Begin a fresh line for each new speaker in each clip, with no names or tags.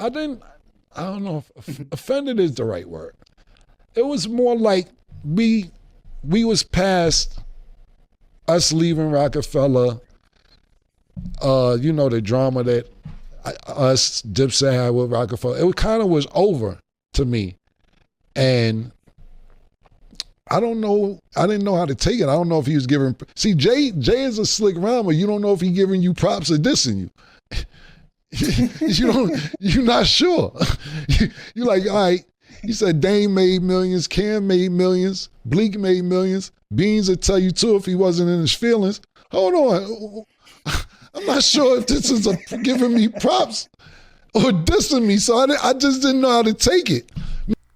I didn't, I don't know if offended is the right word. It was more like we was past us leaving Rockefeller, the drama that us Dipset had with Rockefeller. It kind of was over to me. And I don't know, I didn't know how to take it. I don't know if he was giving, see, Jay is a slick rhymer. You don't know if he giving you props or dissing you. You're not sure. You're like, all right, he said Dame made millions, Cam made millions, Bleak made millions. Beans would tell you too if he wasn't in his feelings. Hold on. I'm not sure if this is giving me props or dissing me, so I just didn't know how to take it.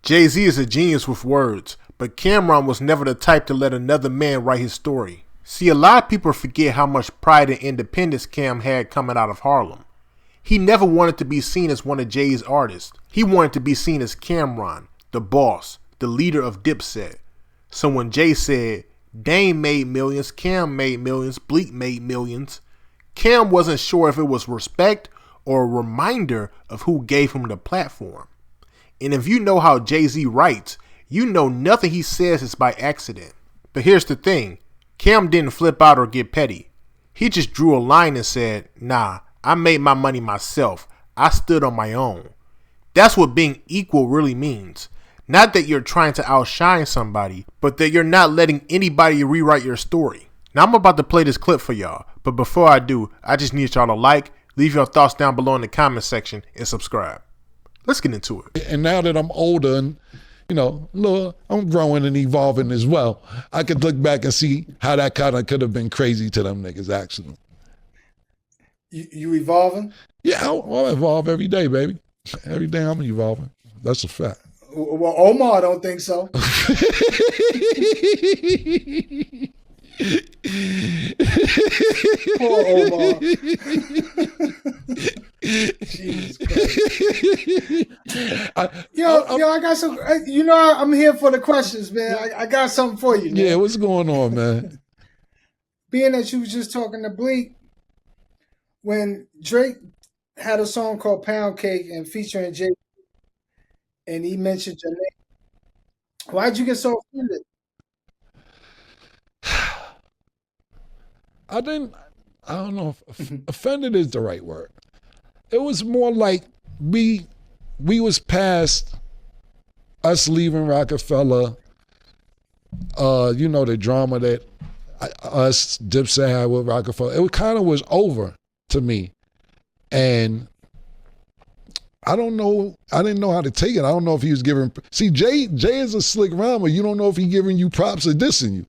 Jay-Z is a genius with words, but Cameron was never the type to let another man write his story. See, a lot of people forget how much pride and independence Cam had coming out of Harlem. He never wanted to be seen as one of Jay's artists. He wanted to be seen as Cameron, the boss, the leader of Dipset. So when Jay said, Dame made millions, Cam made millions, Bleak made millions, Cam wasn't sure if it was respect or a reminder of who gave him the platform. And if you know how Jay-Z writes, you know nothing he says is by accident. But here's the thing, Cam didn't flip out or get petty. He just drew a line and said, nah, I made my money myself. I stood on my own. That's what being equal really means. Not that you're trying to outshine somebody, but that you're not letting anybody rewrite your story. Now I'm about to play this clip for y'all, but before I do, I just need y'all to like, leave your thoughts down below in the comment section, and subscribe. Let's get into it.
And now that I'm older and, I'm growing and evolving as well, I could look back and see how that kind of could have been crazy to them niggas, actually.
You evolving?
Yeah, I'll evolve every day, baby. Every day I'm evolving. That's a fact.
Well, Omar don't think so. Poor Omar. Jesus Christ. I got some. I'm here for the questions, man. I got something for you. Man.
Yeah, what's going on, man?
Being that you was just talking to Bleak, when Drake had a song called Pound Cake and featuring Jay, and he mentioned your name, why'd you get so offended?
I don't know if offended is the right word. It was more like we was past us leaving Rockefeller, the drama that us Dipset had with Rockefeller. It kind of was over to me. And I didn't know how to take it. I don't know if he was giving, see, Jay is a slick rhymer. You don't know if he giving you props or dissing you.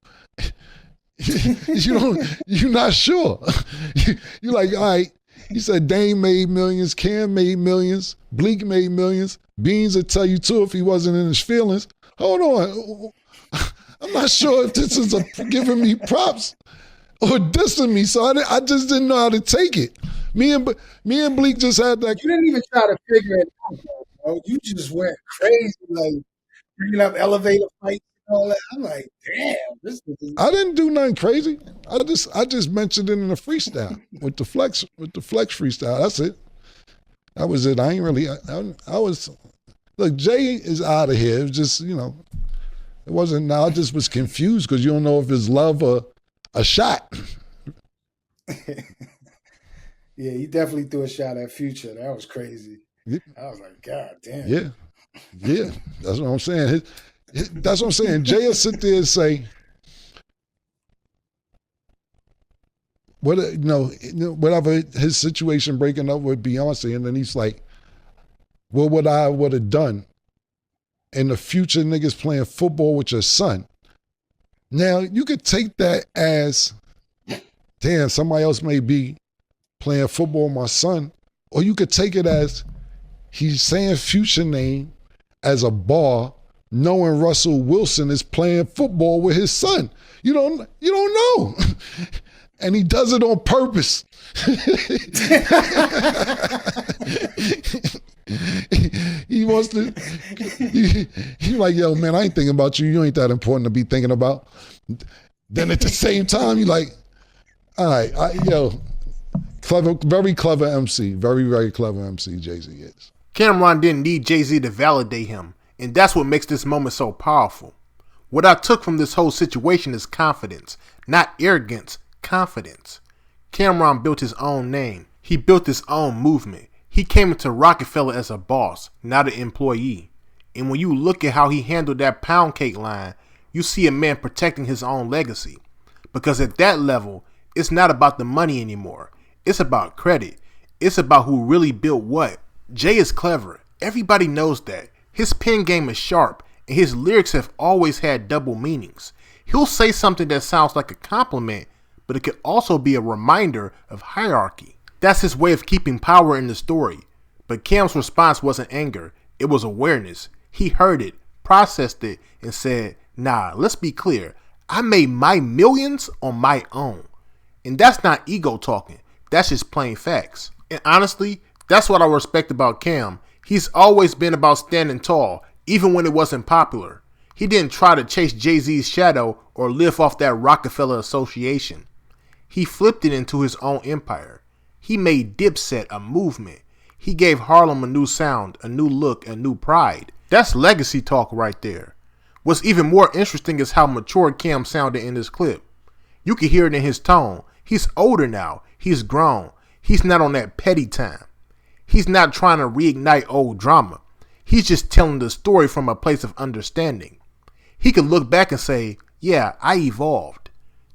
You're not sure. You're like, all right, he said Dame made millions, Cam made millions, Bleak made millions. Beans would tell you too if he wasn't in his feelings. Hold on. I'm not sure if this is giving me props or dissing me, so I just didn't know how to take it. Me and Bleak just had that.
You didn't even try to figure it out, bro. You just went crazy, like bringing up elevator fights and all that. I'm like, damn, this is.
I didn't do nothing crazy. I just mentioned it in the freestyle with the flex freestyle. That's it. That was it. I ain't really. I was. Look, Jay is out of here. It was just it wasn't. Now I just was confused because you don't know if it's love or a shot.
Yeah, he definitely threw a shot at Future. That was crazy.
Yeah.
I was like, God damn.
Yeah. That's what I'm saying. That's what I'm saying. Jay will sit there and say, whatever his situation breaking up with Beyonce, and then he's like, what would I would have done? And the Future niggas playing football with your son. Now, you could take that as, damn, somebody else may be playing football with my son, or you could take it as he's saying Future name as a bar, knowing Russell Wilson is playing football with his son. You don't know. And he does it on purpose. He wants to, he's like, yo, man, I ain't thinking about you. You ain't that important to be thinking about. Then at the same time, you're like, all right, clever, very clever MC. Very, very clever MC, Jay-Z is.
Cameron didn't need Jay-Z to validate him, and that's what makes this moment so powerful. What I took from this whole situation is confidence, not arrogance, confidence. Cameron built his own name. He built his own movement. He came into Rockefeller as a boss, not an employee. And when you look at how he handled that pound cake line, you see a man protecting his own legacy. Because at that level, it's not about the money anymore. It's about credit. It's about who really built what. Jay is clever. Everybody knows that. His pen game is sharp, and his lyrics have always had double meanings. He'll say something that sounds like a compliment, but it could also be a reminder of hierarchy. That's his way of keeping power in the story. But Cam's response wasn't anger. It was awareness. He heard it, processed it, and said, nah, let's be clear. I made my millions on my own. And that's not ego talking. That's just plain facts. And honestly, that's what I respect about Cam. He's always been about standing tall, even when it wasn't popular. He didn't try to chase Jay-Z's shadow or live off that Rockefeller association. He flipped it into his own empire. He made Dipset a movement. He gave Harlem a new sound, a new look, a new pride. That's legacy talk right there. What's even more interesting is how mature Cam sounded in this clip. You can hear it in his tone. He's older now. He's grown. He's not on that petty time. He's not trying to reignite old drama. He's just telling the story from a place of understanding. He can look back and say, yeah, I evolved.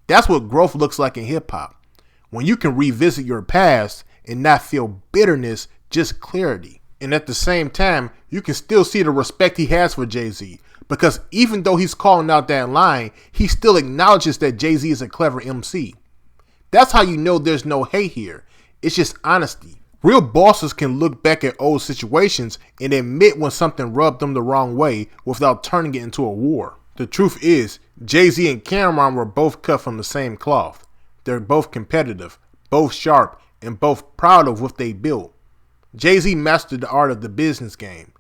That's what growth looks like in hip hop. When you can revisit your past and not feel bitterness, just clarity. And at the same time, you can still see the respect he has for Jay-Z. Because even though he's calling out that line, he still acknowledges that Jay-Z is a clever MC. That's how you know there's no hate here. It's just honesty. Real bosses can look back at old situations and admit when something rubbed them the wrong way without turning it into a war. The truth is, Jay-Z and Cameron were both cut from the same cloth. They're both competitive, both sharp, and both proud of what they built. Jay-Z mastered the art of the business game.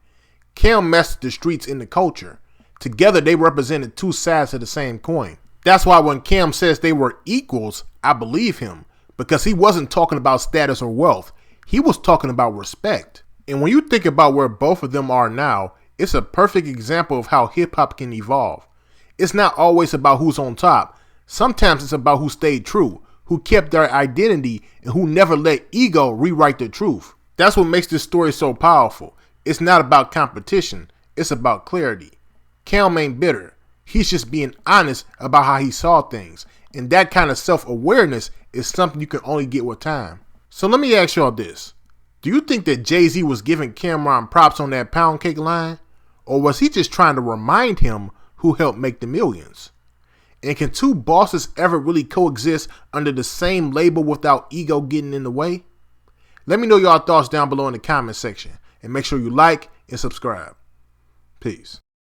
Cam mastered the streets and the culture. Together, they represented two sides of the same coin. That's why when Cam says they were equals, I believe him, because he wasn't talking about status or wealth. He was talking about respect. And when you think about where both of them are now, it's a perfect example of how hip-hop can evolve. It's not always about who's on top. Sometimes it's about who stayed true, who kept their identity, and who never let ego rewrite the truth. That's what makes this story so powerful. It's not about competition. It's about clarity. Cam ain't bitter. He's just being honest about how he saw things. And that kind of self-awareness is something you can only get with time. So let me ask y'all this. Do you think that Jay-Z was giving Cameron props on that pound cake line? Or was he just trying to remind him who helped make the millions? And can two bosses ever really coexist under the same label without ego getting in the way? Let me know y'all thoughts down below in the comment section. And make sure you like and subscribe. Peace.